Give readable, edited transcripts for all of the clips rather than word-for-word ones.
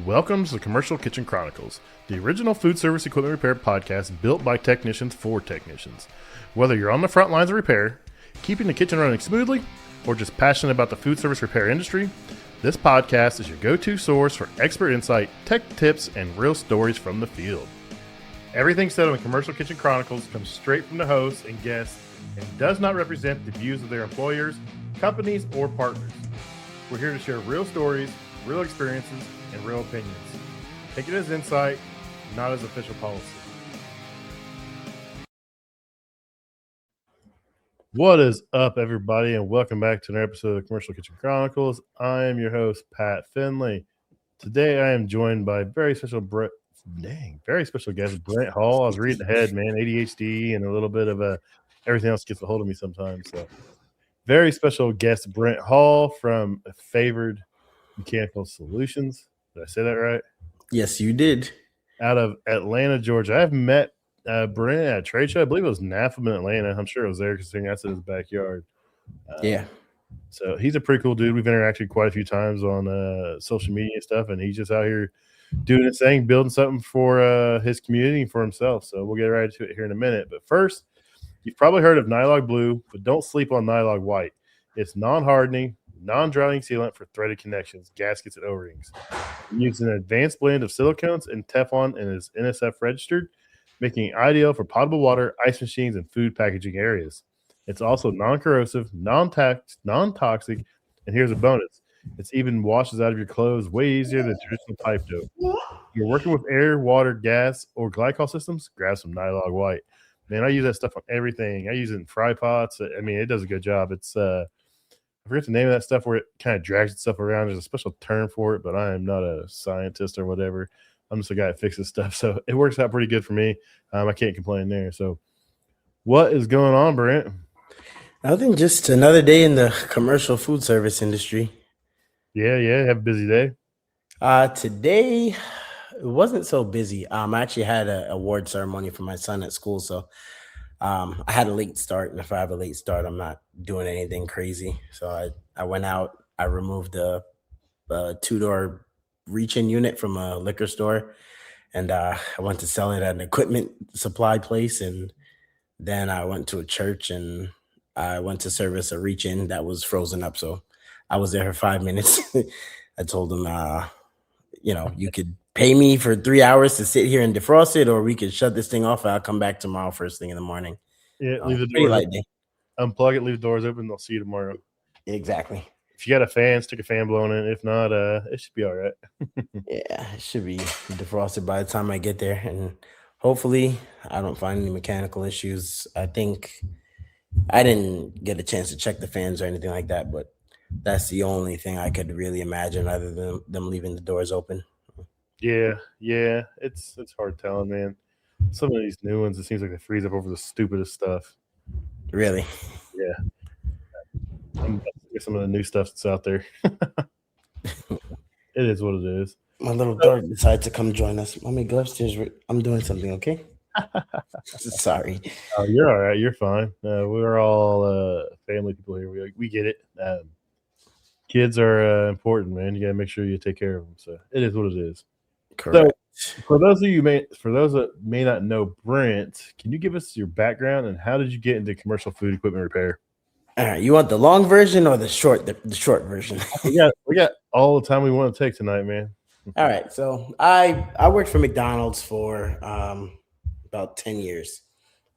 Welcome to the Commercial Kitchen Chronicles, the original food service equipment repair podcast built by technicians for technicians. Whether you're on the front lines of repair, keeping the kitchen running smoothly, or just passionate about the food service repair industry, this podcast is your go-to source for expert insight, tech tips, and real stories from the field. Everything said on the Commercial Kitchen Chronicles comes straight from the hosts and guests and does not represent the views of their employers, companies, or partners. We're here to share real stories, real experiences, and real opinions. Take it as insight, not as official policy. What is up, everybody, and welcome back to another episode of the Commercial Kitchen Chronicles. I am your host, Pat Finley. Today, I am joined by very special guest, Brent Hall. I was reading ahead, man, ADHD and a little bit of everything else gets a hold of me sometimes. So, very special guest, Brent Hall from Favored Mechanical Solutions. Did I say that right? Yes, you did. Out of Atlanta, Georgia. I've met Brent at a trade show. I believe it was NAFM in Atlanta. I'm sure it was there considering that's in his backyard. Yeah. So he's a pretty cool dude. We've interacted quite a few times on social media and stuff, and he's just out here doing his thing, building something for his community and for himself. So we'll get right to it here in a minute. But first, you've probably heard of Nylog Blue, but don't sleep on Nylog White. It's non-hardening, non-drowning sealant for threaded connections, gaskets, and O-rings. It uses an advanced blend of silicones and Teflon and is NSF registered, making it ideal for potable water, ice machines, and food packaging areas. It's also non-corrosive, non-toxic, and here's a bonus. It even washes out of your clothes way easier than traditional pipe dope. If you're working with air, water, gas, or glycol systems, grab some Nylog White. Man, I use that stuff on everything. I use it in fry pots. I mean, it does a good job. It's I forget the name of that stuff where it kind of drags itself around. There's a special term for it, but I am not a scientist or whatever. I'm just a guy that fixes stuff. So it works out pretty good for me. I can't complain there. So what is going on, Brent? Nothing, just another day in the commercial food service industry. Yeah. Have a busy day. Today, it wasn't so busy. I actually had an award ceremony for my son at school. So I had a late start. And if I have a late start, I'm not doing anything crazy. So I went out, I removed a two-door reach-in unit from a liquor store. And I went to sell it at an equipment supply place. And then I went to a church and I went to service a reach-in that was frozen up. So I was there for 5 minutes. I told them, you could pay me for 3 hours to sit here and defrost it, or we could shut this thing off and I'll come back tomorrow first thing in the morning. Yeah, leave the doors open. Unplug it, leave the doors open. They'll see you tomorrow. Exactly. If you got a fan, stick a fan blowing in. If not, it should be all right. Yeah, it should be defrosted by the time I get there. And hopefully I don't find any mechanical issues. I think I didn't get a chance to check the fans or anything like that, but that's the only thing I could really imagine other than them leaving the doors open. Yeah. It's hard telling, man. Some of these new ones, it seems like they freeze up over the stupidest stuff. Really? Yeah. Some of the new stuff that's out there. It is what it is. My little dog decided to come join us. Let me go upstairs. I'm doing something, okay? Sorry. Oh, you're all right. You're fine. We're all family people here. We get it. Kids are important, man. You got to make sure you take care of them. So it is what it is. Correct. So, for those that may not know Brent, can you give us your background and how did you get into commercial food equipment repair? All right, you want the long version or the short version? we got all the time we want to take tonight, man. All right, so I worked for McDonald's for about 10 years.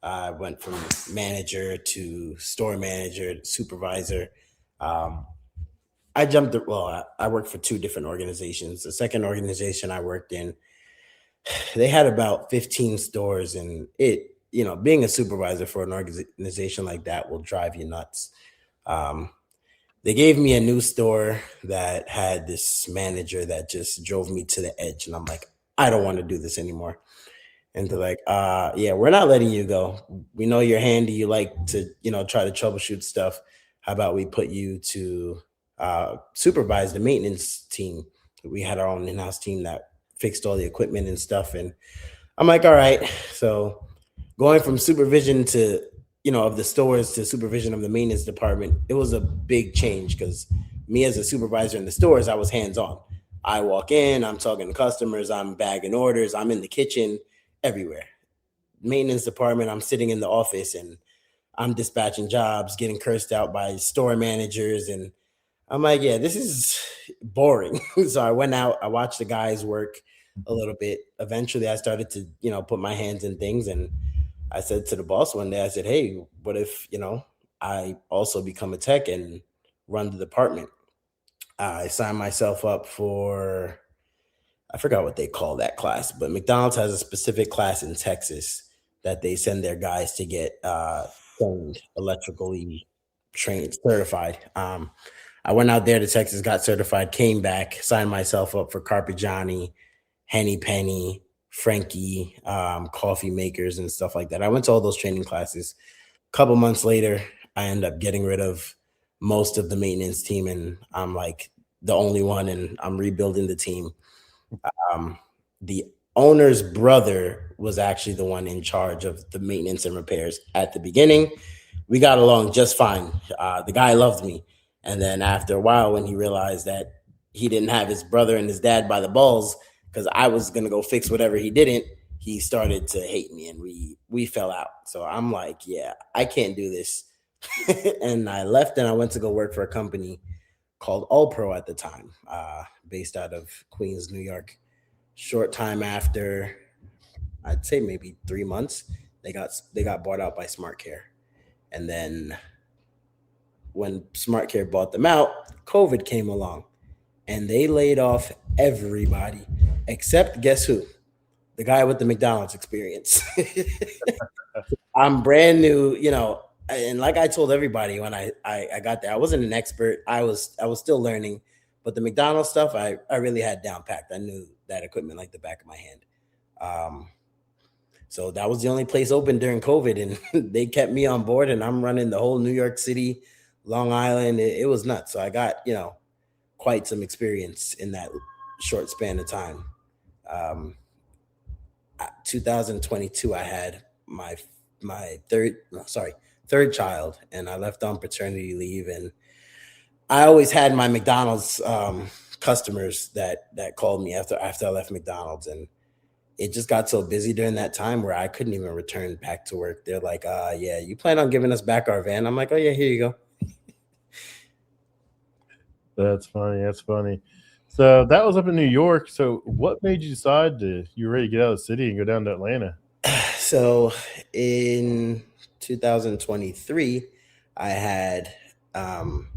I went from manager to store manager to supervisor. I worked for two different organizations. The second organization I worked in, they had about 15 stores, and being a supervisor for an organization like that will drive you nuts. They gave me a new store that had this manager that just drove me to the edge. And I'm like, I don't want to do this anymore. And they're like, yeah, we're not letting you go. We know you're handy. You like to, try to troubleshoot stuff. How about we put you to supervise the maintenance team? We had our own in-house team that fixed all the equipment and stuff. And I'm like, all right. So going from supervision to, of the stores to supervision of the maintenance department, it was a big change because me as a supervisor in the stores, I was hands-on. I walk in, I'm talking to customers, I'm bagging orders, I'm in the kitchen, everywhere. Maintenance department, I'm sitting in the office and I'm dispatching jobs, getting cursed out by store managers. And I'm like, yeah, this is boring. So I went out, I watched the guys work a little bit. Eventually, I started to, put my hands in things. And I said to the boss one day, I said, hey, what if, I also become a tech and run the department? I signed myself up for, I forgot what they call that class, but McDonald's has a specific class in Texas that they send their guys to get trained, electrically trained, certified. I went out there to Texas, got certified, came back, signed myself up for Carpet Johnny, Henny Penny, Frankie, coffee makers, and stuff like that. I went to all those training classes. A couple months later, I end up getting rid of most of the maintenance team, and I'm like the only one, and I'm rebuilding the team. Um, the owner's brother was actually the one in charge of the maintenance and repairs at the beginning. We got along just fine. The guy loved me. And then after a while, when he realized that he didn't have his brother and his dad by the balls, because I was gonna go fix whatever he didn't, he started to hate me, and we fell out. So I'm like, yeah, I can't do this. And I left and I went to go work for a company called All Pro at the time, based out of Queens, New York. Short time after, I'd say maybe 3 months, they got bought out by Smart Care. And then when Smart Care bought them out, COVID came along and they laid off everybody except guess who? The guy with the McDonald's experience. I'm brand new, and like I told everybody when I got there, I wasn't an expert. I was still learning, but the McDonald's stuff I really had down packed. I knew that equipment like the back of my hand. Um, so that was the only place open during COVID, and they kept me on board, and I'm running the whole New York City, Long Island. It was nuts. So I got quite some experience in that short span of time. Um, 2022, I had my third, no, sorry, third child, and I left on paternity leave, and I always had my McDonald's customers that called me after I left McDonald's, and it just got so busy during that time where I couldn't even return back to work. They're like, yeah, you plan on giving us back our van? I'm like, oh yeah, here you go. That's funny. That's funny. So that was up in New York. So what made you decide you were ready to get out of the city and go down to Atlanta? So in 2023, I had um,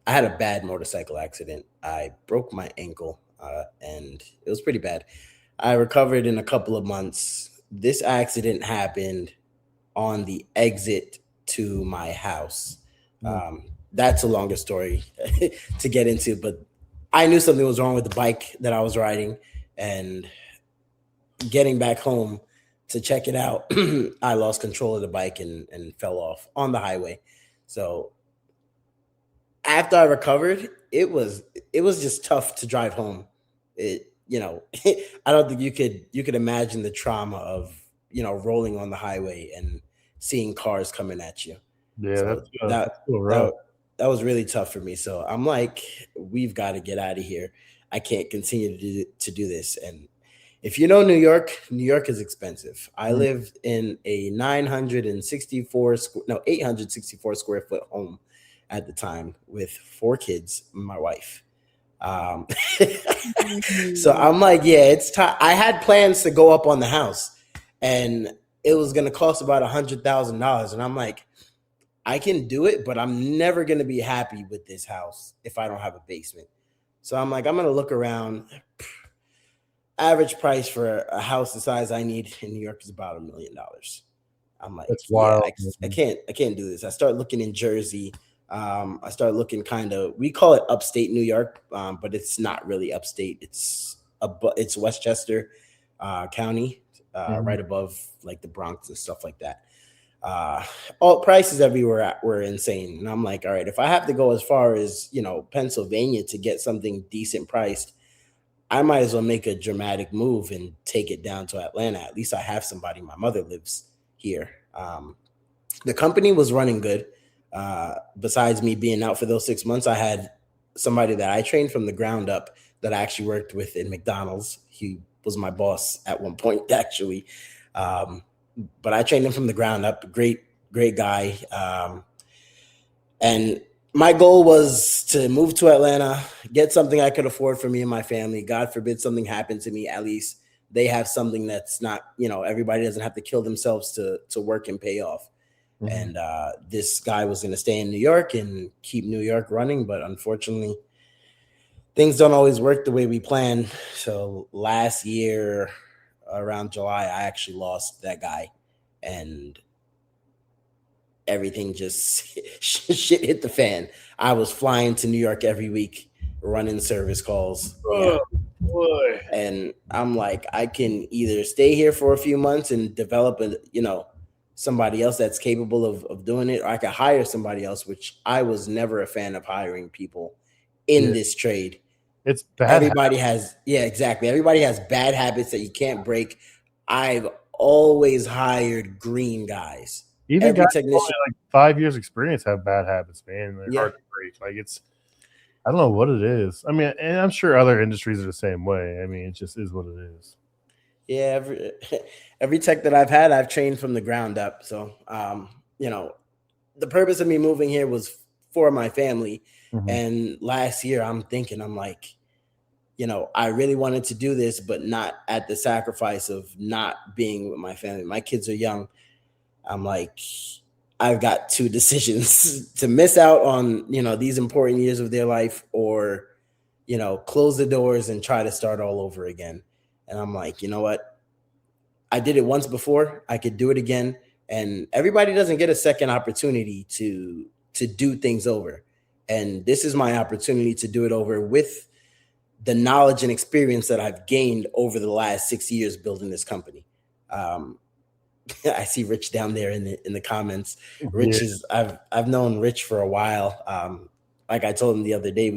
I had a bad motorcycle accident. I broke my ankle, and it was pretty bad. I recovered in a couple of months. This accident happened on the exit to my house. Mm. That's a longer story to get into, but I knew something was wrong with the bike that I was riding, and getting back home to check it out, I lost control of the bike and fell off on the highway. So after I recovered, it was just tough to drive home. I don't think you could imagine the trauma of rolling on the highway and seeing cars coming at you. Yeah, So that's that still rough. that that was really tough for me. So I'm like, we've got to get out of here. I can't continue to do this. And if you know New York, New York is expensive. I Mm. lived in a 964 no 864 square foot home at the time with four kids, and my wife. Um, so I'm like, yeah, it's time. I had plans to go up on the house, and it was going to cost about $100,000. And I'm like, I can do it, but I'm never going to be happy with this house if I don't have a basement. So I'm like, I'm going to look around. Average price for a house the size I need in New York is about $1 million. I'm like, That's yeah, wild. I can't do this. I start looking in Jersey. I start looking kind of, we call it upstate New York, but it's not really upstate. It's Westchester County, Mhm. right above like the Bronx and stuff like that. Uh, all prices everywhere were insane, and I'm like, all right, if I have to go as far as Pennsylvania to get something decent priced, I might as well make a dramatic move and take it down to Atlanta. At least I have somebody. My mother lives here. The company was running good. Besides me being out for those 6 months, I had somebody that I trained from the ground up that I actually worked with in McDonald's. He was my boss at one point, actually. But I trained him from the ground up. Great guy. And my goal was to move to Atlanta, get something I could afford for me and my family. God forbid something happened to me. At least they have something that's not, everybody doesn't have to kill themselves to work and pay off. Mhm. And this guy was going to stay in New York and keep New York running. But unfortunately, things don't always work the way we plan. So last year, around July, I actually lost that guy. And everything just shit hit the fan. I was flying to New York every week, running service calls. Yeah. Oh boy. And I'm like, I can either stay here for a few months and develop somebody else that's capable of doing it, or I could hire somebody else, which I was never a fan of hiring people in this trade. It's bad. Everybody has, yeah, exactly. Everybody has bad habits that you can't break. I've always hired green guys. Even Every guys with technician, only like 5 years experience have bad habits, man. They're yeah. hard to break. Like I don't know what it is. I mean, and I'm sure other industries are the same way. I mean, it just is what it is. Yeah, every tech that I've had, I've trained from the ground up. So, the purpose of me moving here was for my family. Mhm. And last year, I'm like, I really wanted to do this, but not at the sacrifice of not being with my family. My kids are young. I'm like, I've got two decisions: to miss out on, these important years of their life, or, close the doors and try to start all over again. And I'm like, you know what? I did it once before. I could do it again. And everybody doesn't get a second opportunity to do things over. And this is my opportunity to do it over with the knowledge and experience that I've gained over the last 6 years building this company. I see Rich down there in the comments. Rich is I've known Rich for a while. Like I told him the other day,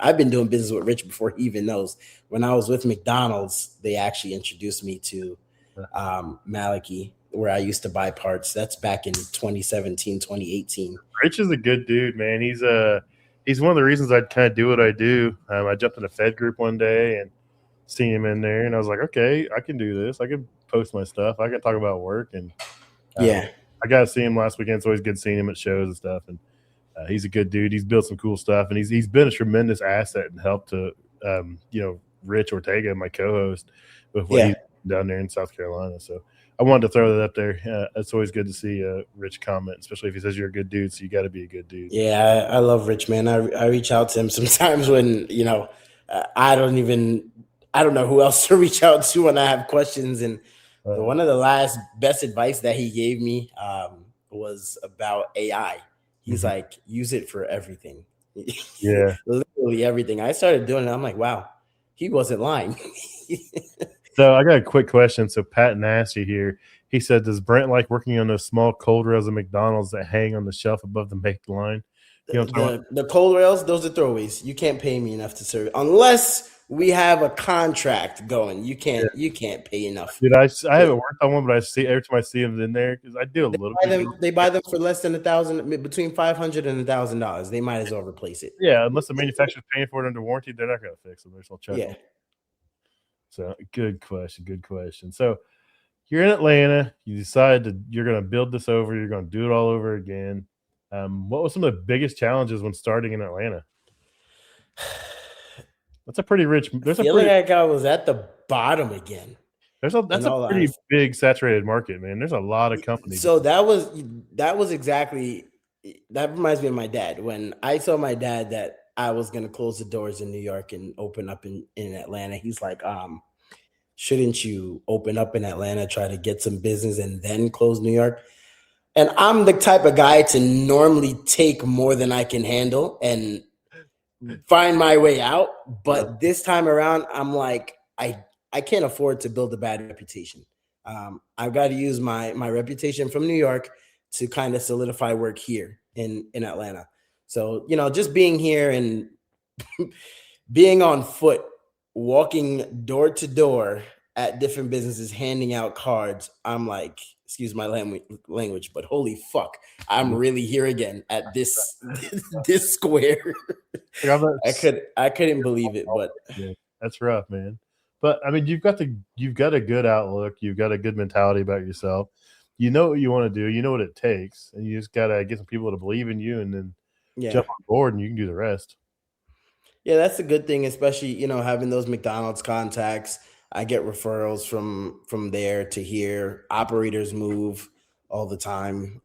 I've been doing business with Rich before he even knows. When I was with McDonald's, they actually introduced me to Maliki, where I used to buy parts. That's back in 2017, 2018. Rich is a good dude, man. He's one of the reasons I kind of do what I do. I jumped in a Fed group one day and seen him in there, and I was like, okay, I can do this. I can post my stuff. I can talk about work, and Yeah. I got to see him last weekend. It's always good seeing him at shows and stuff. And he's a good dude. He's built some cool stuff, and he's been a tremendous asset and help to Rich Ortega, my co-host, with what he's down there in South Carolina. So I wanted to throw that up there. It's always good to see Rich comment, especially if he says you're a good dude. So you got to be a good dude. Yeah, I love Rich, man. I reach out to him sometimes when I don't know who else to reach out to when I have questions. And one of the last best advice that he gave me was about AI. He's like, use it for everything. Yeah. Literally everything. I started doing it. I'm like, wow, he wasn't lying. So I got a quick question. So Pat Nasty here, he said, does Brent like working on those small cold rails at McDonald's that hang on the shelf above the make line? The cold rails, those are throwaways. You can't pay me enough to serve unless we have a contract going. You can't pay enough. Dude, I haven't worked on one, but I see every time I see them in there because I do a little bit. They buy them for less than $1,000, between $500 and $1,000. They might as well replace it. Yeah, unless the manufacturer's paying for it under warranty, they're not going to fix them. They're still checking. Yeah. So good question. So you're in Atlanta. You decide you're going to build this over. You're going to do it all over again. What was some of the biggest challenges when starting in Atlanta? That's a pretty rich. Like I was at the bottom again. That's a pretty big saturated market, man. There's a lot of companies. So that was exactly, that reminds me of my dad. When I told my dad that I was going to close the doors in New York and open up in Atlanta, he's like, shouldn't you open up in Atlanta, try to get some business and then close New York? And I'm the type of guy to normally take more than I can handle and find my way out. But this time around, I'm like, I can't afford to build a bad reputation. I've got to use my reputation from New York to kind of solidify work here in Atlanta. So, just being here and being on foot, walking door to door at different businesses handing out cards. I'm like, excuse my language, but holy fuck, I'm really here again at this this square. Like, I'm not, I couldn't believe it, but yeah, that's rough, man. But I mean, you've got a good outlook. You've got a good mentality about yourself. You know what you want to do. You know what it takes, and you just gotta get some people to believe in you, and then yeah. jump on board, and you can do the rest. Yeah, that's a good thing, especially, having those McDonald's contacts. I get referrals from there to here. Operators move all the time.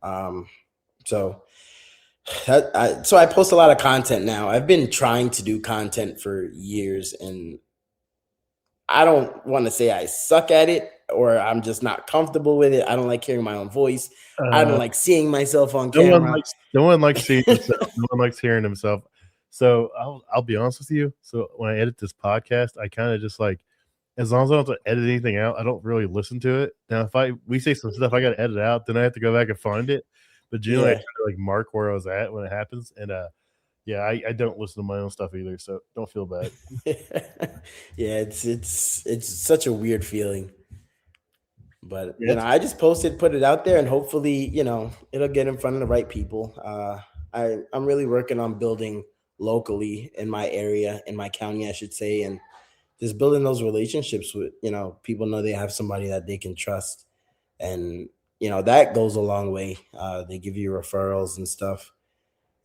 So so I post a lot of content now. I've been trying to do content for years, and I don't want to say I suck at it or I'm just not comfortable with it. I don't like hearing my own voice. I don't Uh, like seeing myself on no one camera. likes no one likes seeing himself. No one likes hearing himself. So I'll be honest with you. So when I edit this podcast, I kind of just like, as long as I don't have to edit anything out, I don't really listen to it. Now, if we say some stuff I got to edit out, then I have to go back and find it. But generally, I Yeah. try to like mark where I was at when it happens. And yeah, I don't listen to my own stuff either, so don't feel bad. Yeah, it's such a weird feeling. But Yeah, I just posted, put it out there, and hopefully, it'll get in front of the right people. I'm really working on building locally in my area, in my county, I should say, and just building those relationships with, people know they have somebody that they can trust, and that goes a long way. They give you referrals and stuff.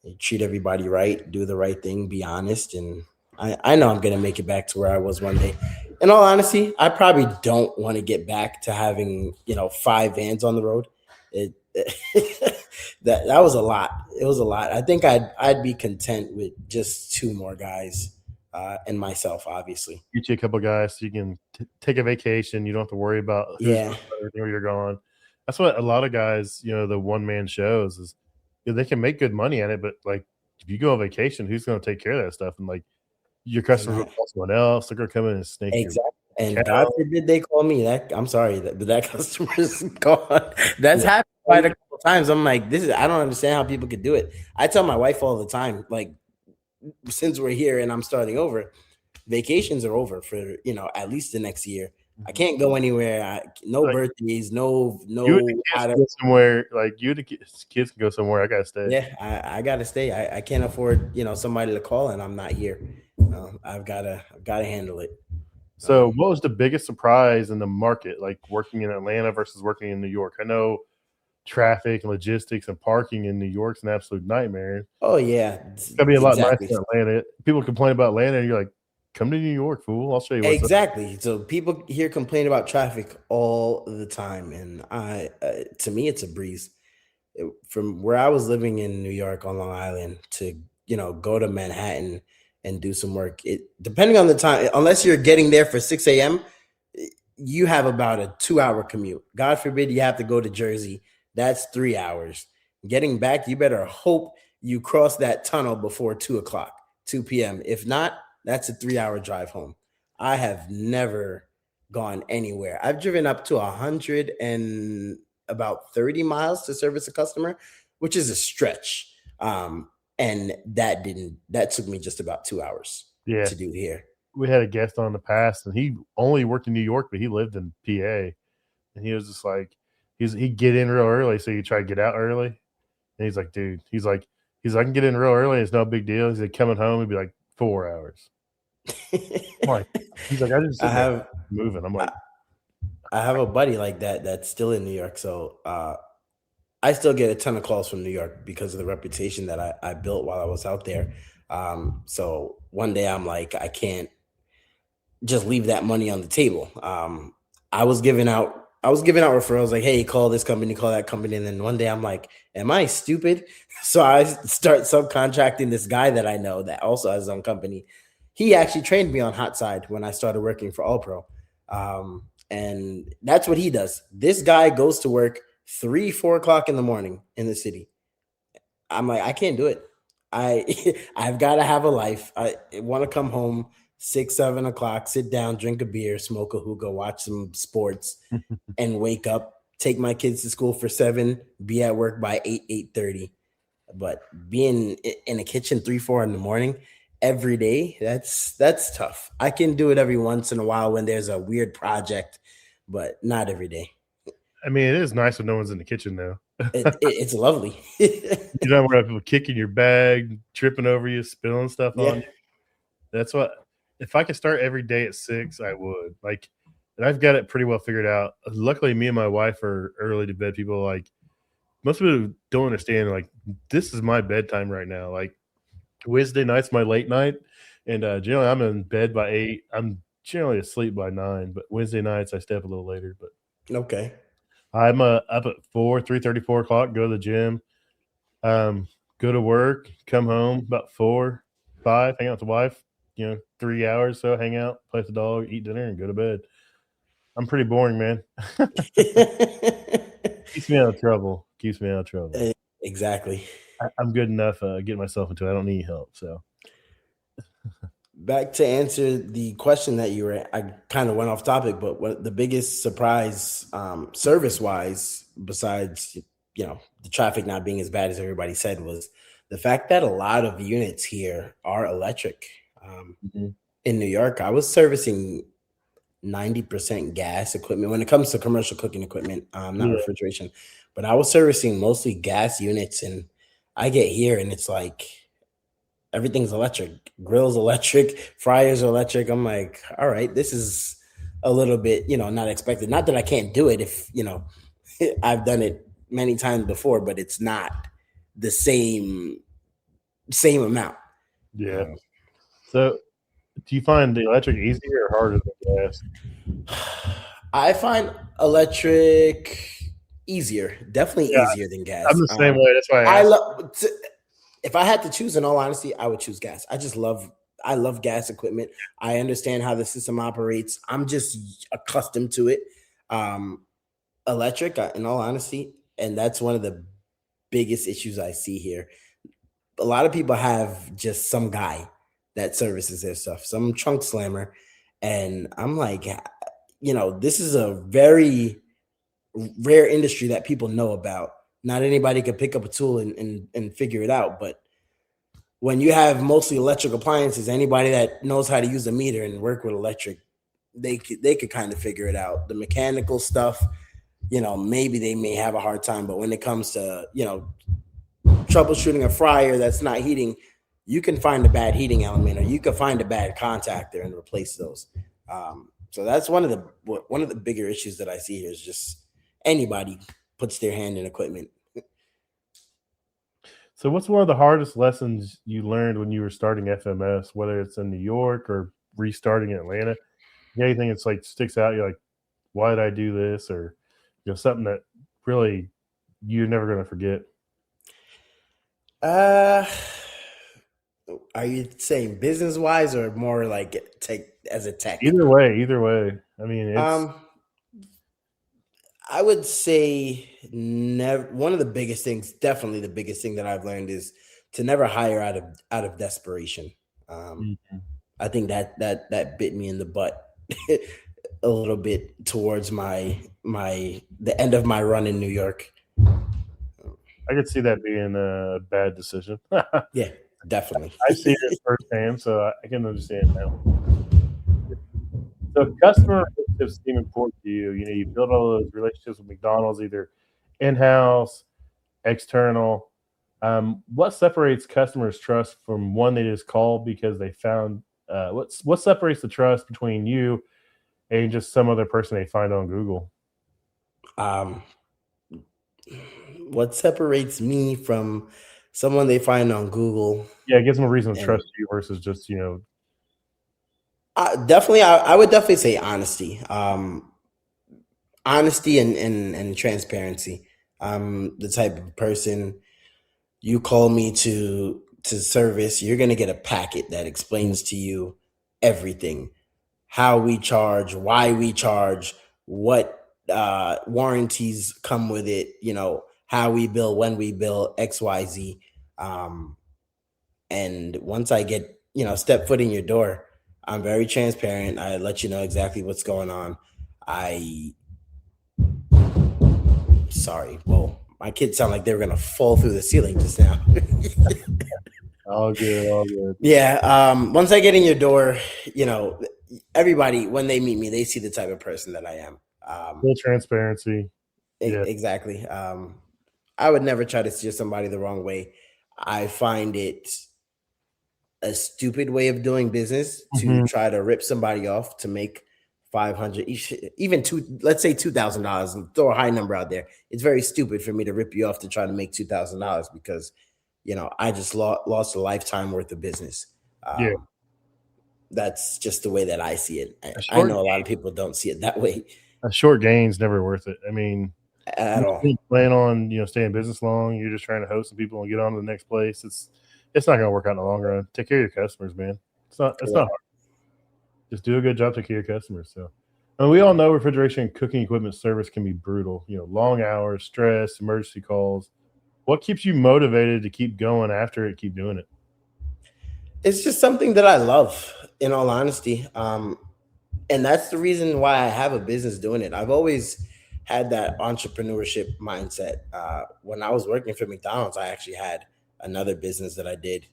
You treat everybody right, do the right thing, be honest, and I know I'm gonna make it back to where I was one day. In all honesty, I probably don't want to get back to having 5 vans on the road. It that was a lot. It was a lot. I think I'd be content with just 2 more guys, and myself, obviously. get you a couple guys so you can take a vacation. You don't have to worry about who's Yeah, everything where you're going. That's what a lot of guys, the one man shows is, they can make good money at it, but like if you go on vacation, who's going to take care of that stuff? And like your and customers will call someone else. They're going to come in and snake your exactly. And God account. forbid they call me. I'm sorry that customer's gone. That's Yeah. happened quite a couple times. I'm like, I don't understand how people could do it. I tell my wife all the time, like, since we're here and I'm starting over, vacations are over for at least the next year. I can't go anywhere. No Like, birthdays, you and the kids can go somewhere. Like you and the kids can go somewhere. I gotta stay. yeah, I gotta stay. I can't afford somebody to call and I'm not here. I've gotta handle it. So, what was the biggest surprise in the market, like working in Atlanta versus working in New York? I know traffic and logistics and parking in New York's an absolute nightmare. Oh yeah, It's gotta be a lot nicer exactly. in Atlanta. People complain about Atlanta, and you're like, "Come to New York, fool! I'll show you what's up." Exactly. So people here complain about traffic all the time, and to me, it's a breeze. From where I was living in New York on Long Island to go to Manhattan and do some work, it depending on the time, unless you're getting there for 6 a.m., you have about a 2-hour commute. God forbid you have to go to Jersey. That's 3 hours. Getting back, you better hope you cross that tunnel before 2 o'clock, 2 p.m. If not, that's a 3-hour drive home. I have never gone anywhere. I've driven up to 100 and about 30 miles to service a customer, which is a stretch. And that took me just about 2 hours Yeah, to do here. we had a guest on in the past, and he only worked in New York, but he lived in PA, and he was just like, he'd get in real early, so you try to get out early, and he's like, dude, I can get in real early, it's no big deal. He's like, coming home, it'd be like 4 hours. I'm like, he's like, I just I sit there have moving. I'm like, I have a buddy like that that's still in New York. So I still get a ton of calls from New York because of the reputation that I built while I was out there. So one day I'm like, I can't just leave that money on the table. I was giving out referrals like, hey, call this company, call that company. And then one day I'm like, am I stupid? So I start subcontracting this guy that I know that also has his own company. He actually trained me on hot side when I started working for All Pro. And that's what he does. This guy goes to work 3-4 o'clock in the morning in the city. I'm like, I can't do it. I've got to have a life. I want to come home 6-7 o'clock, sit down, drink a beer, smoke a hookah, watch some sports, and wake up, take my kids to school for 7, be at work by 8:30. But being in a kitchen 3-4 in the morning, every day, that's tough. I can do it every once in a while when there's a weird project, but not every day. I mean, it is nice when no one's in the kitchen though. It's lovely. You don't want people kicking your bag, tripping over you, spilling stuff on Yeah. you. That's what if I could start every day at 6, I would. Like, and I've got it pretty well figured out. Luckily, me and my wife are early to bed people. Like, most people don't understand, like, this is my bedtime right now. Like, Wednesday night's my late night, and, generally, I'm in bed by 8. I'm generally asleep by 9, but Wednesday nights, I stay up a little later, but Okay. I'm, up at 4, 3:30, 4:00, go to the gym, go to work, come home about 4, 5, hang out with the wife, 3 hours, so hang out, play with the dog, eat dinner, and go to bed. I'm pretty boring, man. Keeps me out of trouble. Keeps me out of trouble. Exactly. I'm good enough, getting myself into it. I don't need help, so. Back to answer the question that you were, I kind of went off topic, but what the biggest surprise, service wise, besides, the traffic not being as bad as everybody said, was the fact that a lot of units here are electric. Mhm. In New York, I was servicing 90% gas equipment when it comes to commercial cooking equipment, not Yeah. refrigeration, but I was servicing mostly gas units. And I get here and it's like everything's electric, grills electric, fryers are electric. I'm like, all right, this is a little bit, not expected. Not that I can't do it if, I've done it many times before, but it's not the same amount. Yeah. Um, So, do you find the electric easier or harder than gas? I find electric easier, definitely Yeah, easier than I'm gas. the same way. That's why I I asked. love. If I had to choose, in all honesty, I would choose gas. I love gas equipment. I understand how the system operates. I'm just accustomed to it. Um, Electric, in all honesty, and that's one of the biggest issues I see here. A lot of people have just some guy that services their stuff, some trunk slammer, and I'm like, this is a very rare industry that people know about. Not anybody can pick up a tool and figure it out, but when you have mostly electric appliances, anybody that knows how to use a meter and work with electric, they could kind of figure it out. The mechanical stuff, maybe they may have a hard time, but when it comes to, troubleshooting a fryer that's not heating, you can find a bad heating element or you can find a bad contactor and replace those. So that's one of the bigger issues that I see here is just anybody puts their hand in equipment. So, what's one of the hardest lessons you learned when you were starting FMS, whether it's in New York or restarting in Atlanta? Anything that's like sticks out? You're like, why did I do this? Or something that really you're never going to forget. Uh, are you saying business wise or more like tech as a tech? Either way, either way. I mean, it's Um, I would say never. One of the biggest things, definitely the biggest thing that I've learned is to never hire out of desperation. Um, Mhm. I think that bit me in the butt a little bit towards the end of my run in New York. I could see that being a bad decision. Yeah, definitely. I've seen it firsthand, so I can understand now. So customer relationships seem important to you. You build all those relationships with McDonald's, either in-house, external. What separates customers' trust from one they just call because they found? What separates the trust between you and just some other person they find on Google? um, what separates me from someone they find on Google? Yeah, it gives them a reason to And trust you versus just definitely, I would definitely say honesty. Honesty and transparency. I'm the type of person, you call me to service, you're going to get a packet that explains to you everything, how we charge, why we charge, what warranties come with it, how we bill, when we bill, XYZ. Um, and once I get, step foot in your door, I'm very transparent. I let you know exactly what's going on. I Sorry. Whoa. My kids sound like they were gonna fall through the ceiling just now. All good, all good. Yeah. Once I get in your door, you know, everybody when they meet me, they see the type of person that I am. Full transparency. Yeah. Exactly. I would never try to steer somebody the wrong way. I find it a stupid way of doing business to Mhm. try to rip somebody off to make 500, even two, let's say $2,000, and throw a high number out there. It's very stupid for me to rip you off to try to make $2,000 because, you know, I just lost a lifetime worth of business. Yeah. That's just the way that I see it. A I short know a lot of people don't see it that way a short gain's never worth it. I mean, at you all. don't plan on, staying in business long, you're just trying to host some people and get on to the next place. It's not gonna work out in the long run. Take care of your customers, man. It's not hard. Just do a good job taking care of your customers. So, and we all know refrigeration and cooking equipment service can be brutal. Long hours, stress, emergency calls. What keeps you motivated to keep going after it, keep doing it? It's just something that I love, in all honesty. And that's the reason why I have a business doing it. I've always had that entrepreneurship mindset. When I was working for McDonald's, I actually had another business that I did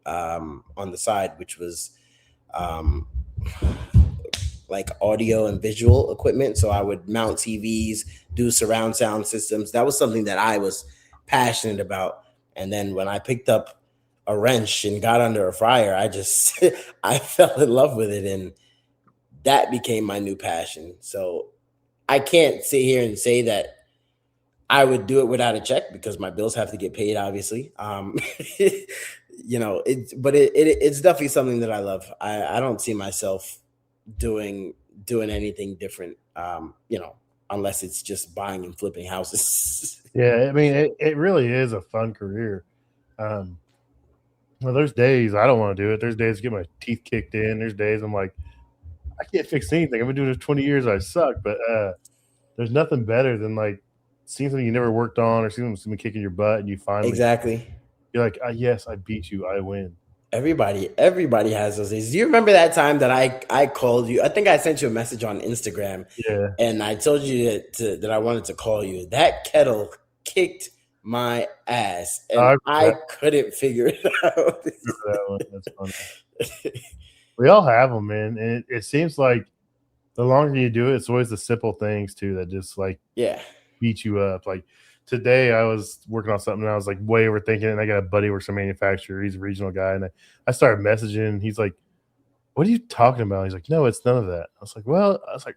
on the side, which was um, like audio and visual equipment. So I would mount TVs, do surround sound systems. That was something that I was passionate about. And then when I picked up a wrench and got under a fryer, I just I fell in love with it, and that became my new passion. So I can't sit here and say that I would do it without a check because my bills have to get paid, obviously. It's definitely something that I love. I don't see myself doing doing anything different. Unless it's just buying and flipping houses. Yeah, I mean, it really is a fun career. Um, well, there's days I don't want to do it. There's days I get my teeth kicked in. There's days I'm like, I can't fix anything. I've been doing this 20 years. I suck. But there's nothing better than like seeing something you never worked on or seeing someone kicking your butt and you finally, Exactly. you're like, yes, I beat you. I win. Everybody has those days. Do you remember that time that I called you? I think I sent you a message on Instagram, Yeah. and I told you that I wanted to call you. That kettle kicked my ass, and I I couldn't figure it out. remember that one. That's funny. We all have them, man. And it seems like the longer you do it, it's always the simple things too that just like Yeah, beat you up. Like today, I was working on something and I was like way overthinking it. And I got a buddy who works for a manufacturer. He's a regional guy. And I started messaging. And he's like, "What are you talking about?" He's like, "No, it's none of that." I was like,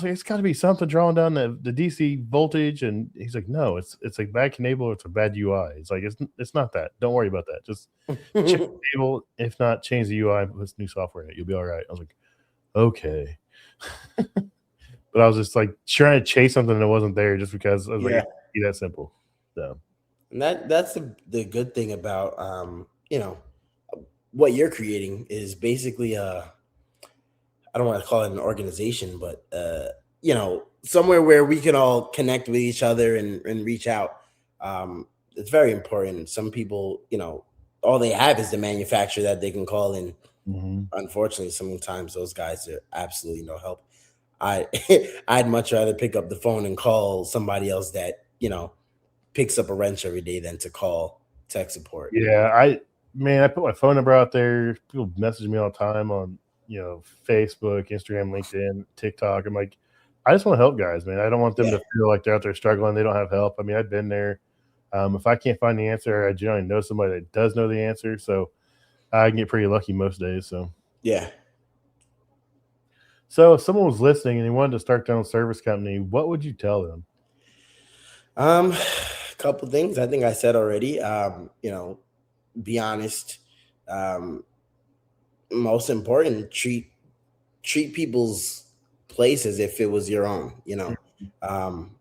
it's got to be something drawing down the DC voltage. And he's like, "No, it's a bad cable. It's a bad UI." It's like, it's not that. Don't worry about that. Just check the cable. If not, change the UI, put new software in it. You'll be all right. I was like, okay. But I was just like trying to chase something that wasn't there just because I was like, yeah. it can't be that simple. So And that's the good thing about what you're creating is basically I don't want to call it an organization, but somewhere where we can all connect with each other and reach out. It's very important. Some people, all they have is the manufacturer that they can call, and mhm. unfortunately, sometimes those guys are absolutely no help. I I'd much rather pick up the phone and call somebody else that picks up a wrench every day than to call tech support. Yeah, I put my phone number out there. People message me all the time on Facebook, Instagram, LinkedIn, TikTok. I'm like, I just want to help guys, man. I don't want them Yeah, to feel like they're out there struggling. They don't have help. I mean, I've been there. If I can't find the answer, I generally know somebody that does know the answer. So I can get pretty lucky most days. yeah. So if someone was listening and they wanted to start their own service company, what would you tell them? A couple things I think I said already. Be honest. Um, Most important, treat people's place as if it was your own. Um,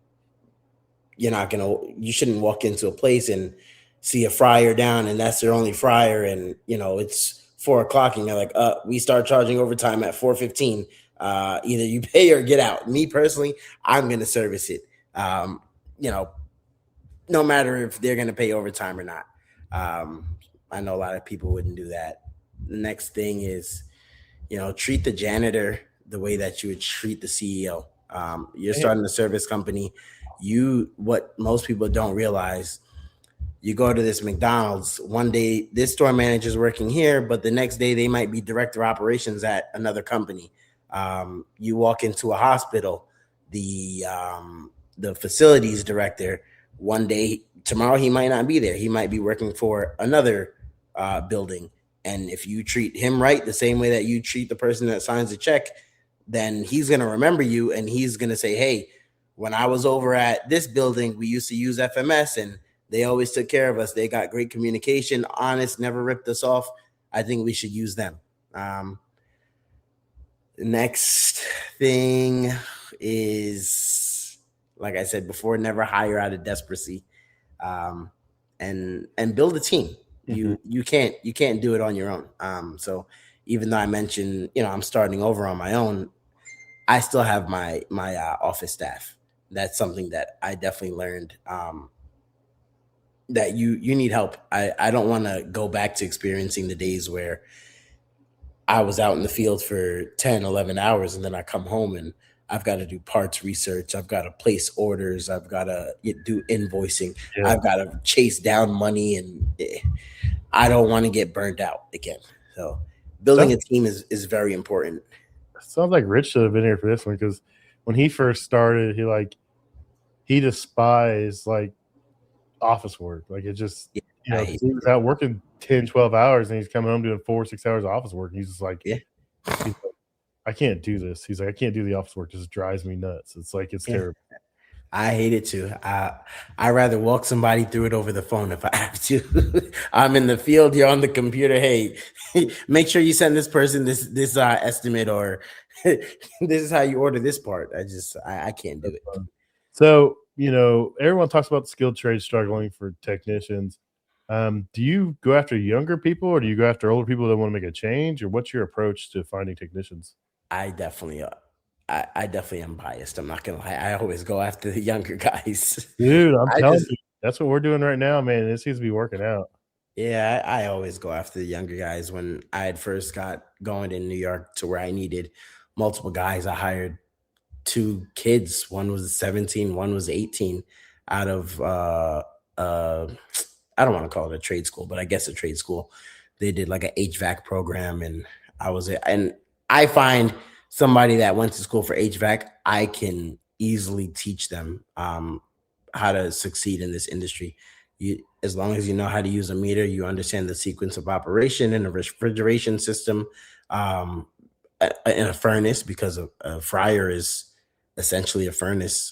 you shouldn't walk into a place and see a fryer down and that's their only fryer, and it's 4 o'clock and you're like, we start charging overtime at 4:15. Either you pay or get out. Me personally, I'm gonna service it. You know, no matter if they're gonna pay overtime or not. I know a lot of people wouldn't do that. The next thing is, treat the janitor the way that you would treat the CEO. You're Damn. starting a service company. What most people don't realize, You go to this McDonald's one day, this store manager is working here, but the next day they might be director of operations at another company. You walk into a hospital, the facilities director one day, tomorrow he might not be there. He might be working for another building. And if you treat him right, the same way that you treat the person that signs the check, then he's going to remember you and he's going to say, hey, when I was over at this building, we used to use FMS and they always took care of us. They got great communication, honest, never ripped us off. I think we should use them. Next thing is, like I said before, never hire out of desperacy, and build a team. You can't do it on your own. So even though I mentioned, I'm starting over on my own, I still have my office staff. That's something that I definitely learned. That you need help. I don't want to go back to experiencing the days where I was out in the field for 10, 11 hours and then I come home and I've got to do parts research. I've got to place orders. I've got to do invoicing. Yeah. I've got to chase down money and I don't want to get burned out again. So building a team is very important. Sounds like Rich should have been here for this one because when he first started, he despised like office work. Like it just, he was out working 10, 12 hours and he's coming home doing 4 or 6 hours of office work. And he's just like, I can't do this. He's like, I can't do the office work. It just drives me nuts. It's like, it's terrible. I hate it too. I rather walk somebody through it over the phone if I have to. I'm in the field, you're on the computer. Hey, make sure you send this person this estimate, or this is how you order this part. I can't do it. So, everyone talks about the skilled trade struggling for technicians. Do you go after younger people or do you go after older people that want to make a change, or what's your approach to finding technicians? I definitely am biased. I'm not gonna lie. I always go after the younger guys. Dude, I'm telling you, that's what we're doing right now, man. It seems to be working out. Yeah, I always go after the younger guys. When I had first got going in New York to where I needed multiple guys, I hired 2 kids. One was 17, one was 18 out of I don't want to call it a trade school, but I guess a trade school. They did like an HVAC program and I find somebody that went to school for HVAC, I can easily teach them how to succeed in this industry. As long as you know how to use a meter, you understand the sequence of operation in a refrigeration system, in a furnace, because a fryer is essentially a furnace,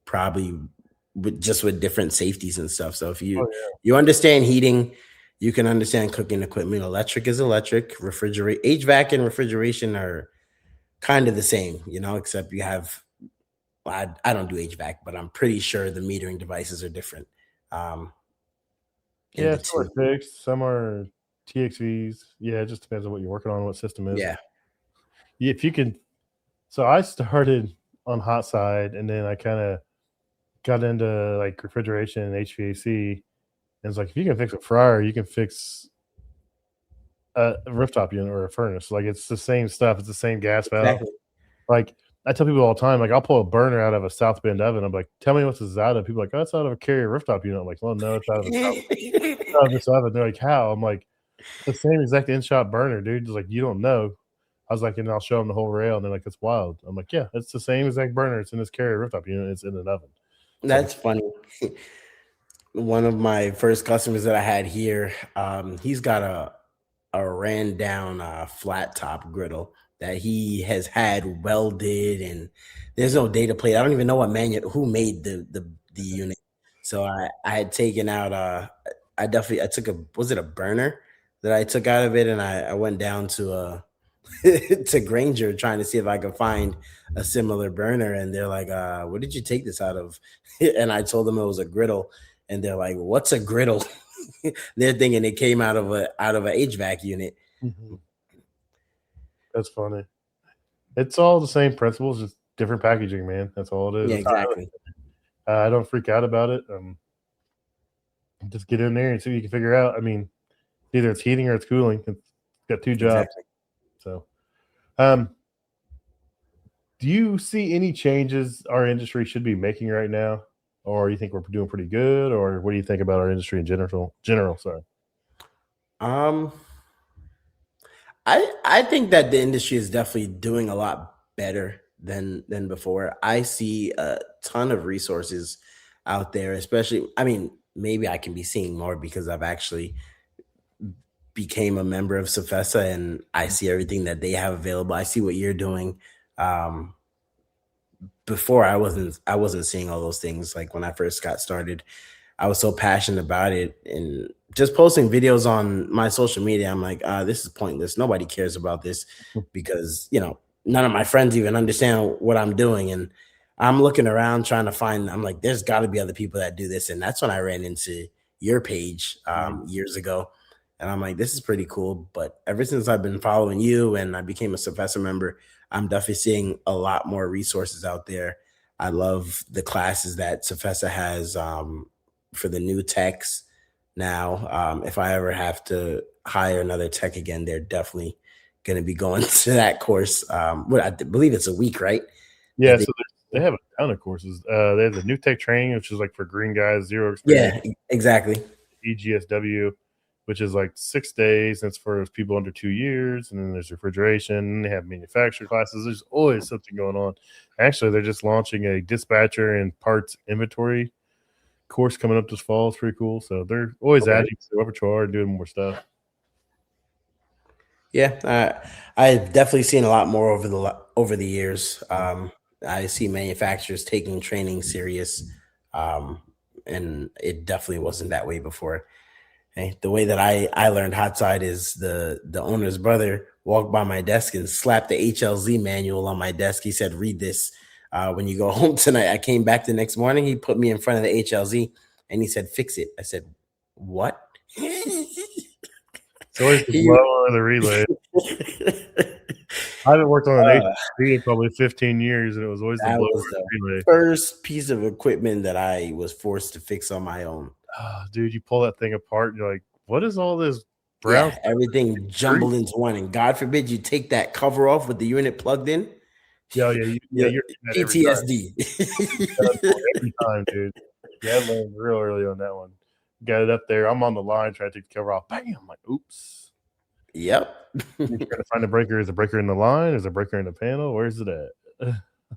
probably with different safeties and stuff. So if you understand heating, you can understand cooking equipment. Electric is electric. HVAC and refrigeration are kind of the same, except you have, I don't do HVAC, but I'm pretty sure the metering devices are different. Some are fixed, some are TXVs. Yeah, it just depends on what you're working on, what system is. Yeah. If you can. So I started on hot side and then I kind of got into like refrigeration and HVAC. And it's like, if you can fix a fryer, you can fix a rooftop unit or a furnace. Like it's the same stuff. It's the same gas valve. Exactly. Like I tell people all the time, like I'll pull a burner out of a South Bend oven. I'm like, tell me what's this out of? People are like, oh, it's out of a Carrier rooftop unit. I'm like, well, no, it's out of this oven. They're like, how? I'm like, the same exact in-shop burner, dude. Just like, you don't know. I was like, and I'll show them the whole rail, and they're like, it's wild. I'm like, yeah, it's the same exact burner. It's in this Carrier rooftop unit. It's in an oven. That's funny. One of my first customers that I had here, he's got a ran down flat top griddle that he has had welded, and there's no data plate. I don't even know who made the unit. So I had taken out I took was it a burner that I took out of it, and I went down to to Granger trying to see if I could find a similar burner, and they're like, what did you take this out of? And I told them it was a griddle, and they're like, what's a griddle? They're thinking it came out of a HVAC unit. Mm-hmm. That's funny. It's all the same principles, just different packaging, man. That's all it is. Yeah, exactly. I don't freak out about it. Just get in there and see what you can figure out. I mean, either it's heating or it's cooling. It's got 2 jobs. Exactly. So, do you see any changes our industry should be making right now? or you think we're doing pretty good, or what do you think about our industry in general, sorry. Um, I think that the industry is definitely doing a lot better than before. I see a ton of resources out there, especially. I mean, maybe I can be seeing more because I've actually became a member of Safesa and I see everything that they have available. I see what you're doing. Um, Before I wasn't seeing all those things. Like when I first got started, I was so passionate about it and just posting videos on my social media. I'm like, this is pointless. Nobody cares about this because, none of my friends even understand what I'm doing. And I'm looking around trying to find, I'm like, there's got to be other people that do this. And that's when I ran into your page years ago. And I'm like, this is pretty cool. But ever since I've been following you and I became a Professor member, I'm definitely seeing a lot more resources out there. I love the classes that Safesa has for the new techs now. If I ever have to hire another tech again, they're definitely going to be going to that course. What I believe it's a week, right? Yeah, That they, so they have a ton of courses. They have the new tech training, which is like for green guys, zero experience, yeah, exactly. EGSW, which is like 6 days. That's for people under 2 years. And then there's refrigeration. They have manufacturer classes. There's always something going on. Actually, they're just launching a dispatcher and parts inventory course coming up this fall. It's pretty cool. So they're always Okay. adding to repertoire and doing more stuff. Yeah, I've definitely seen a lot more over the years. I see manufacturers taking training serious, um, and it definitely wasn't that way before. Hey, the way that I learned hot side is the owner's brother walked by my desk and slapped the HLZ manual on my desk. He said, "Read this when you go home tonight." I came back the next morning. He put me in front of the HLZ and he said, "Fix it." I said, "What?" It's always the He blow or the relay. I haven't worked on an uh, HLC in probably 15 years, and it was always the that blower was or the the relay. first piece of equipment that I was forced to fix on my own. Dude, you pull that thing apart, and you're like, what is all this brown Yeah, stuff? everything Grease? jumbled into one, and God forbid you take that cover off with the unit plugged in. Yeah, Yeah, you're getting that every time. PTSD. Done for every time, dude. Yeah, I learned real early on that one. Got it up there. I'm on the line trying to take the cover off. Bam! I'm like, oops. Yep. You're trying to find the breaker. Is the breaker in the line? Is the breaker in the panel? Where's it at?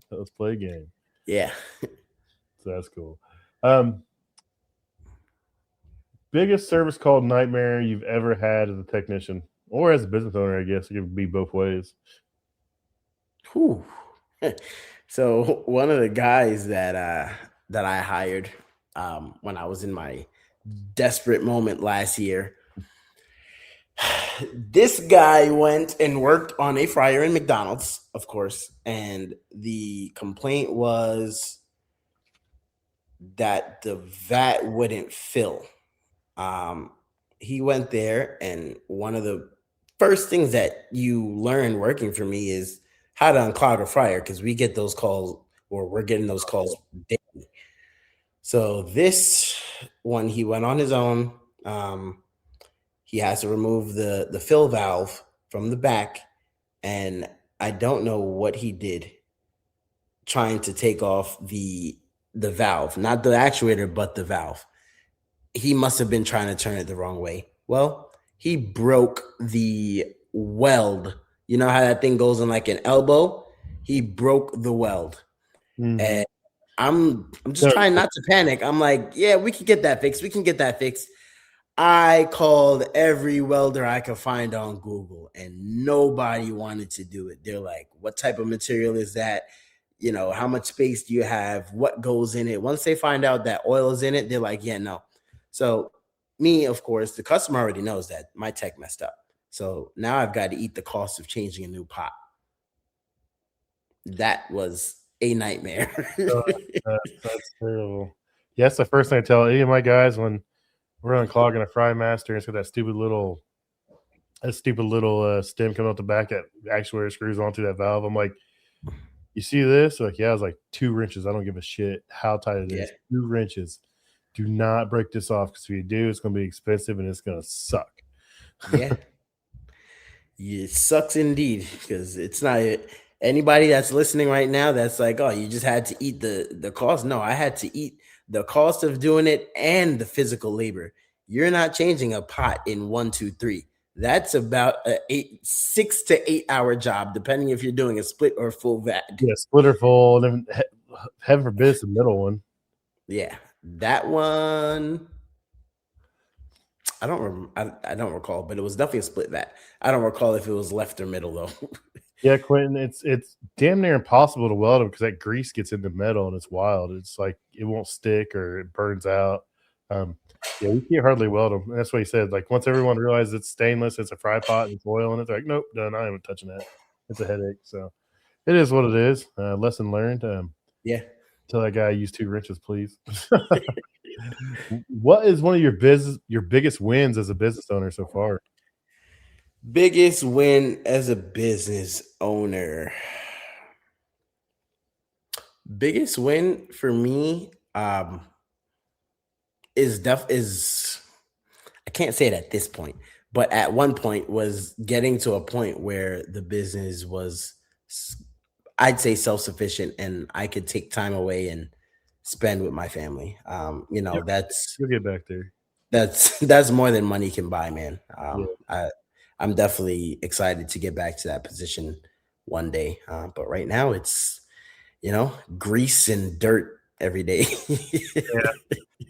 Let's play a game. Yeah. So that's cool. Biggest service call nightmare you've ever had as a technician or as a business owner, I guess. It could be both ways. Whew. So one of the guys that I hired when I was in my desperate moment last year, this guy went and worked on a fryer in McDonald's, of course, and the complaint was that the vat wouldn't fill. Um, he went there, and one of the first things that you learn working for me is how to unclog a fryer because we get those calls, or we're getting those calls daily. So this one, he went on his own. He has to remove the fill valve from the back, and I don't know what he did trying to take off the valve, not the actuator, but the valve. He must have been trying to turn it the wrong way. Well, he broke the weld. You know how that thing goes in like an elbow? He broke the weld. Mm-hmm. And I'm just No, trying not to panic. I'm like, yeah, we can get that fixed. We can get that fixed. I called every welder I could find on Google and nobody wanted to do it. They're like, what type of material is that? How much space do you have? What goes in it? Once they find out that oil is in it, they're like, yeah, no. So me, of course, the customer already knows that my tech messed up. So now I've got to eat the cost of changing a new pot. That was a nightmare. no, that's terrible. Yeah, that's the first thing I tell any of my guys when we're unclogging a fry master. It's got that stupid little stem coming out the back that actuator screws onto that valve. I'm like, you see this? They're like, yeah, I was like 2 wrenches. I don't give a shit how tight it Yeah. is. 2 wrenches. Do not break this off because if you do, it's going to be expensive and it's going to suck. Yeah. It sucks indeed because it's not anybody that's listening right now that's like, oh, you just had to eat the cost. No, I had to eat the cost of doing it and the physical labor. You're not changing a pot in 1, 2, 3. That's about a 6 to 8 hour job, depending if you're doing a split or full vat. Yeah, splitter full, and then heaven forbid it's the middle one. Yeah, that one. I don't recall, but it was definitely a split vat. I don't recall if it was left or middle though. Yeah, Quentin, it's damn near impossible to weld them because that grease gets into metal and it's wild. It's like it won't stick or it burns out. Um, yeah, we can't hardly weld them. And that's what he said. Like once everyone realizes it's stainless, it's a fry pot, and it's oil in it, they're like, nope, done. I ain't touching that. It's a headache. So it is what it is. Lesson learned. Yeah. Tell that guy use 2 wrenches, please. What is one of your biggest wins as a business owner so far? Biggest win as a business owner. Biggest win for me is I can't say it at this point, but at one point was getting to a point where the business was, I'd say, self-sufficient, and I could take time away and spend with my family. You'll, That's you'll get back there. that's more than money can buy, man. Yeah. I'm definitely excited to get back to that position one day. But right now it's, grease and dirt every day.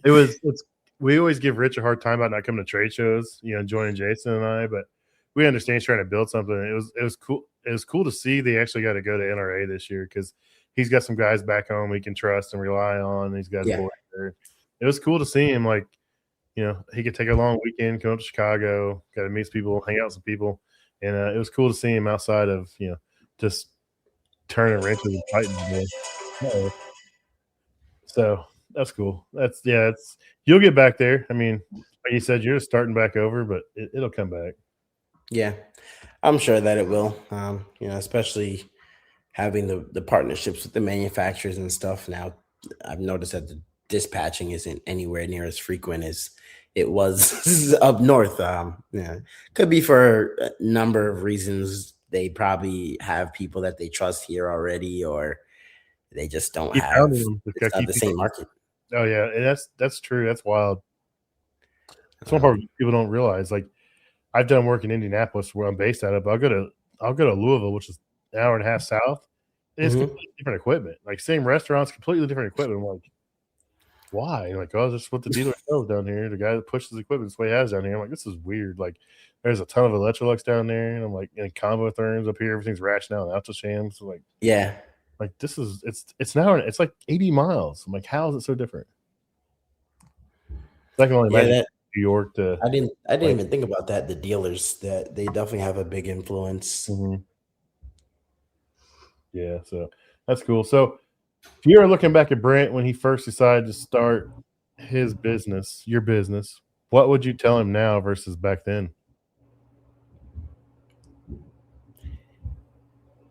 It's we always give Rich a hard time about not coming to trade shows, joining Jason and I, but we understand he's trying to build something. It was cool. It was cool to see they actually got to go to NRA this year because he's got some guys back home he can trust and rely on. He's got his boys there. It was cool to see him, like, he could take a long weekend, come up to Chicago, got to meet some people, hang out with some people. And it was cool to see him outside of, just turning wrenches and fighting. So that's cool. You'll get back there. I mean, like you said, you're just starting back over, but it'll come back. Yeah, I'm sure that it will. Especially having the partnerships with the manufacturers and stuff. Now, I've noticed that the dispatching isn't anywhere near as frequent as it was up north. Could be for a number of reasons. They probably have people that they trust here already, or they just don't Keep have pounding them. Just gotta keep the same market. Oh yeah, and that's true. That's wild. That's one part people don't realize. Like, I've done work in Indianapolis where I'm based out of, but I'll go to Louisville, which is an hour and a half south. It's completely different equipment. Like same restaurants, completely different equipment. I'm like, why? And like, oh, this is what the dealer sells down here. The guy that pushes equipment, this is what he has down here. I'm like, this is weird. Like, there's a ton of Electrolux down there, and I'm like, and combo therms up here, everything's rational and Altosham. So like, Yeah. Like this is it's now it's like 80 miles. I'm like, how is it so different? I can only imagine New York to. I didn't even think about that. The dealers, that they definitely have a big influence. Mm-hmm. Yeah, so that's cool. So if you're looking back at Brent when he first decided to start his business, your business, what would you tell him now versus back then?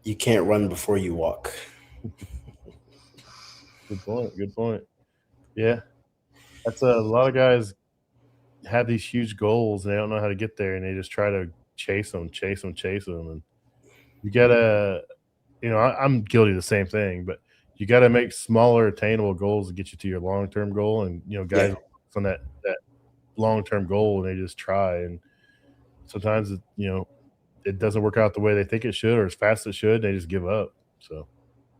You can't run before you walk. Good point. Yeah. That's a lot of guys have these huge goals and they don't know how to get there, and they just try to chase them. And you gotta, I'm guilty of the same thing, but you got to make smaller attainable goals to get you to your long-term goal. And, guys on that long-term goal, and they just try. And sometimes, it doesn't work out the way they think it should or as fast as it should. They just give up. So,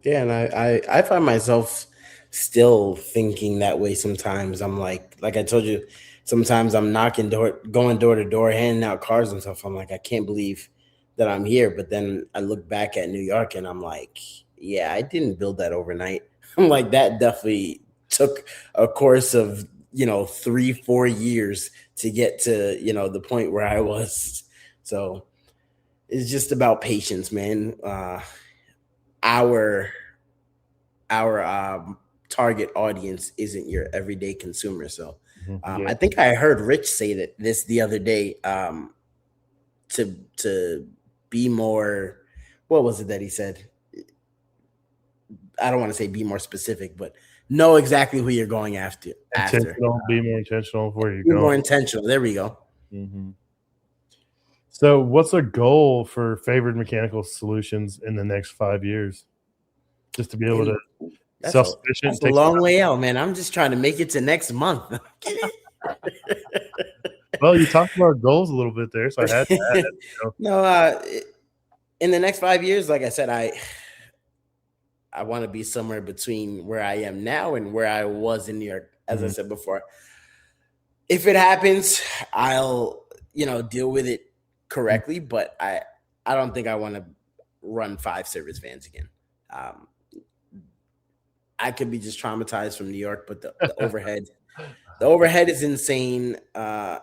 yeah. And I find myself still thinking that way sometimes. I'm like I told you, sometimes I'm going door to door, handing out cards and stuff. I'm like, I can't believe that I'm here. But then I look back at New York and I'm like, yeah, I didn't build that overnight. I'm like, that definitely took a course of, 3-4 years to get to, the point where I was. So it's just about patience, man. Our target audience isn't your everyday consumer. So I think I heard Rich say this the other day, to be more, what was it that he said? I don't want to say be more specific, but know exactly who you're going after. Be more intentional before you go. Be more intentional. There we go. Mm-hmm. So what's a goal for Favored Mechanical Solutions in the next 5 years? Just to be able to self-sufficient. That's a long way out, man. I'm just trying to make it to next month. Well, you talked about goals a little bit there, so I had to add, you know. No, in the next 5 years, like I said, I want to be somewhere between where I am now and where I was in New York. As I said before, if it happens, I'll deal with it correctly. But I don't think I want to run 5 service vans again. I could be just traumatized from New York, but the overhead is insane. Yeah,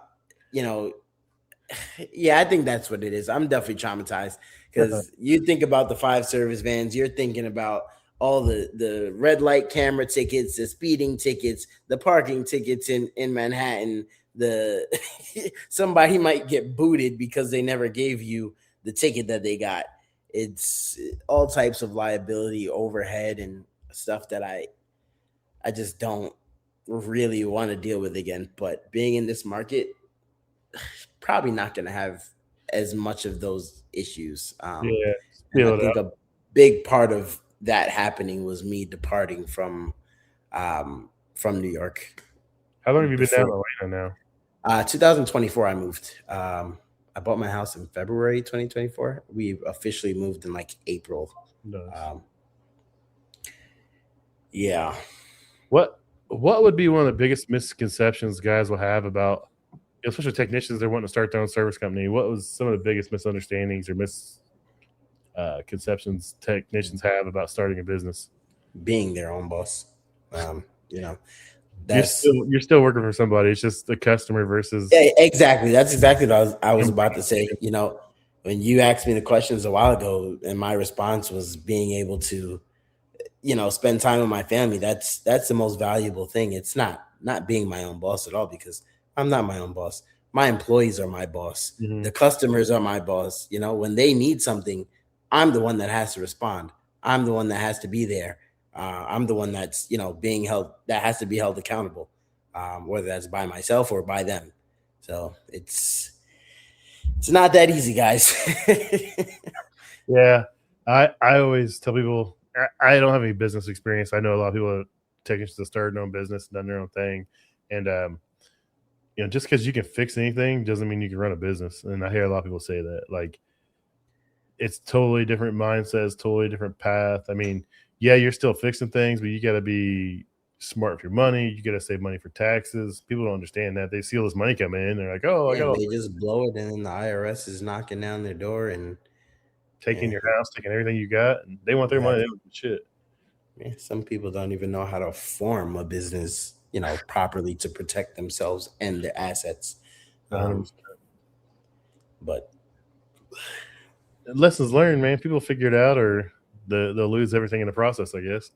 I think that's what it is. I'm definitely traumatized because you think about the 5 service vans, you're thinking about all the red light camera tickets, the speeding tickets, the parking tickets in Manhattan. The somebody might get booted because they never gave you the ticket that they got. It's all types of liability, overhead, and stuff that I just don't really want to deal with again. But being in this market, probably not going to have as much of those issues. Yeah, And I feel it think out. a big part of that happening was me departing from New York. How long have you been down Before Atlanta now? 2024, I moved. I bought my house in February 2024. We officially moved in like April. Nice. Yeah. What would be one of the biggest misconceptions guys will have about, especially technicians that are wanting to start their own service company? What was some of the biggest misunderstandings or misconceptions technicians have about starting a business? Being their own boss. You know, You're still working for somebody. It's just the customer versus. Yeah, exactly. That's exactly what I was about to say. When you asked me the questions a while ago, and my response was being able to, spend time with my family. That's the most valuable thing. It's not being my own boss at all, because I'm not my own boss. My employees are my boss. Mhm. The customers are my boss. When they need something, I'm the one that has to respond. I'm the one that has to be there. I'm the one that's being held, that has to be held accountable, whether that's by myself or by them. So it's not that easy, guys. Yeah, I always tell people I don't have any business experience. I know a lot of people, technicians that started their own business and done their own thing, and just because you can fix anything doesn't mean you can run a business. And I hear a lot of people say that. Like, it's totally different mindsets, totally different path. I mean, yeah, you're still fixing things, but you got to be smart with your money. You got to save money for taxes. People don't understand that. They see all this money coming in. They're like, oh, I Yeah, got and all they just blow it, and then the IRS is knocking down their door, and taking yeah, your house, taking everything you got, and they want their money. They exactly. don't give a shit. Yeah, some people don't even know how to form a business, properly to protect themselves and their assets. 100%. But Lessons learned, man. People figure it out, or they'll lose everything in the process, I guess.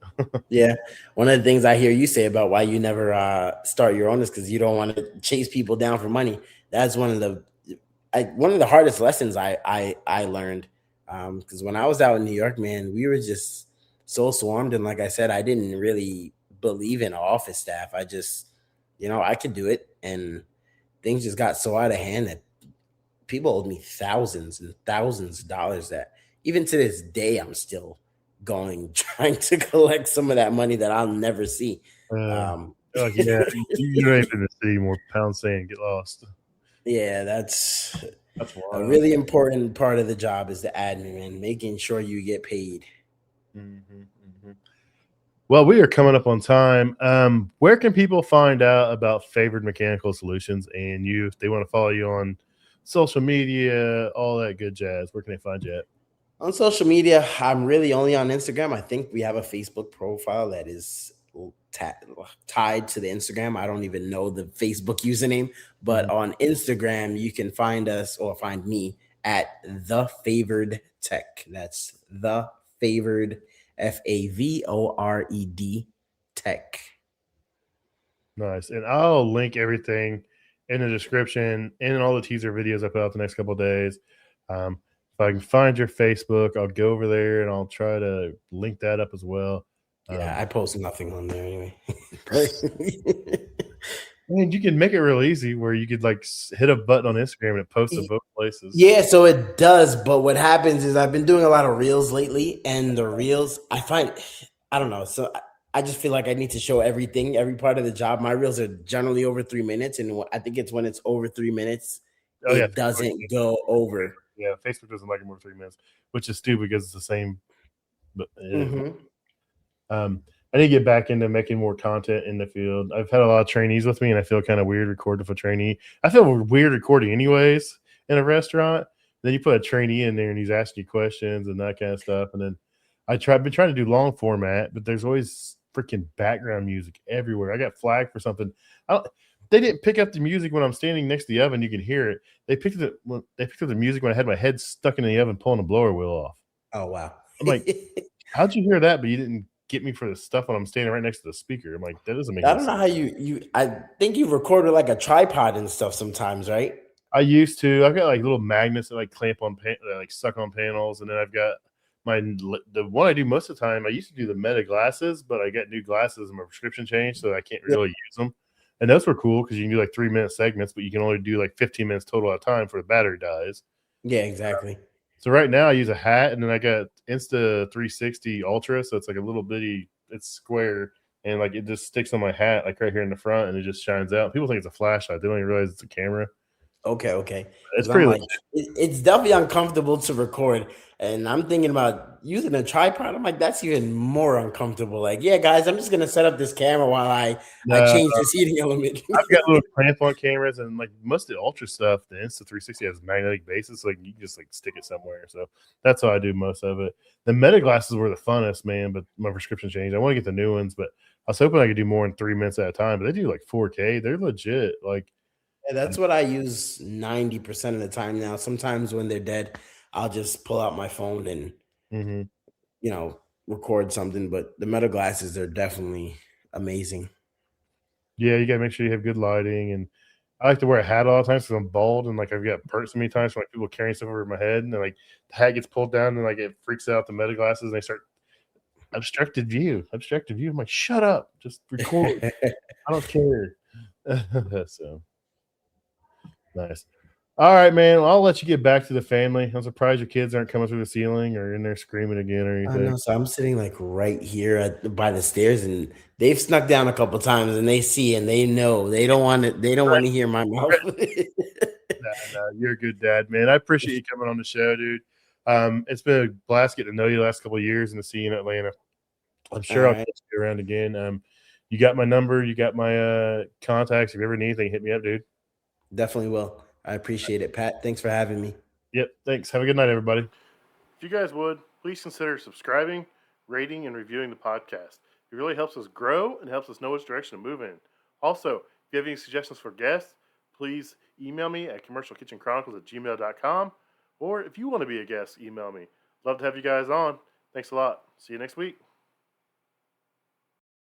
yeah, one of the things I hear you say about why you never start your own is because you don't want to chase people down for money. That's one of the hardest lessons I learned. Because when I was out in New York, man, we were just so swarmed, and like I said, I didn't really believe in office staff. I just, I could do it, and things just got so out of hand that people owed me thousands and thousands of dollars that even to this day I'm still trying to collect some of that money that I'll never see. Um, Like, yeah, you ain't in the city more pound sand, get lost. yeah, that's That's a wild. really important part of the job, is the admin and making sure you get paid. Well, we are coming up on time. Where can people find out about Favored Mechanical Solutions and you, if they want to follow you on social media, all that good jazz? Where can they find you at? On social media, I'm really only on Instagram. I think we have a Facebook profile that is tied to the Instagram. I don't even know the Facebook username, but on Instagram, you can find us, or find me, at The Favored Tech. That's The Favored, FAVORED Tech. Nice. And I'll link everything in the description and in all the teaser videos I put out the next couple of days. If I can find your Facebook, I'll go over there and I'll try to link that up as well. Yeah, I post nothing on there anyway. And you can make it real easy where you could like hit a button on Instagram and it posts to both places. Yeah, so it does. But what happens is I've been doing a lot of reels lately, and the reels, I find, I don't know. So I just feel like I need to show everything, every part of the job. My reels are generally over 3 minutes, and I think it's when it's over 3 minutes, Oh yeah, it doesn't go over. yeah. Facebook doesn't like it more than 3 minutes, which is stupid because it's the same. But it is. Hmm. I need to get back into making more content in the field. I've had a lot of trainees with me, and I feel kind of weird recording with a trainee. I feel weird recording anyways in a restaurant. Then you put a trainee in there, and he's asking you questions and that kind of stuff. And then I've been trying to do long format, but there's always freaking background music everywhere. I got flagged for something. I don't, they didn't pick up the music when I'm standing next to the oven. You can hear it. They picked up the music when I had my head stuck in the oven pulling a blower wheel off. Oh wow. I'm like, how'd you hear that? But you didn't get me for the stuff when I'm standing right next to the speaker. I'm like, that doesn't make I any don't sense. know how you. I think you recorded like a tripod and stuff sometimes, right? I used to. I've got like little magnets that like clamp on that like suck on panels, and then I've got the one I do most of the time. I used to do the Meta glasses, but I got new glasses and my prescription changed, so I can't Yeah. really use them. And those were cool because you can do like 3 minute segments, but you can only do like 15 minutes total at a time for the battery dies. Yeah, exactly. So right now I use a hat, and then I got Insta 360 Ultra, so it's like a little bitty, it's square, and like it just sticks on my hat, like right here in the front, and it just shines out. People think it's a flashlight; they don't even realize it's a camera. Okay. It's Because I'm pretty like, legit. it's definitely uncomfortable to record, and I'm thinking about using a tripod. I'm like, that's even more uncomfortable. Like, yeah, guys, I'm just gonna set up this camera while I No, change this heating element. I've got little clamp on cameras, and like most of the Ultra stuff, the Insta 360 has magnetic bases, so like you can just like stick it somewhere. So that's how I do most of it. The Meta glasses were the funnest, man, but my prescription changed. I want to get the new ones, but I was hoping I could do more in 3 minutes at a time. But they do like 4K. They're legit. Like, Yeah, that's what I use 90% of the time now. Sometimes when they're dead, I'll just pull out my phone and mm-hmm. you know record something. But the Meta glasses are definitely amazing. Yeah, you gotta make sure you have good lighting, and I like to wear a hat all the time because I'm bald and like I've got perks so many times from like people carrying stuff over my head, and then like the hat gets pulled down and like it freaks out the Meta glasses, and they start obstructed view. I'm like, shut up, just record. I don't care. So nice. All right, man. Well, I'll let you get back to the family. I'm surprised your kids aren't coming through the ceiling or in there screaming again or I anything. know. So I'm sitting like right here by the stairs, and they've snuck down a couple times, and they see and they know they don't want to. They don't want to hear my mouth. No, no, you're a good dad, man. I appreciate you coming on the show, dude. It's been a blast getting to know you the last couple of years and to see you in Atlanta. I'm All sure I'll right, catch you around again. You got my number, you got my contacts. If you ever need anything, hit me up, dude. definitely will. I appreciate it, Pat. Thanks for having me. Yep. Thanks. Have a good night, everybody. If you guys would, please consider subscribing, rating, and reviewing the podcast. It really helps us grow and helps us know which direction to move in. Also, if you have any suggestions for guests, please email me at commercialkitchenchronicles@gmail.com. Or if you want to be a guest, email me. Love to have you guys on. Thanks a lot. See you next week.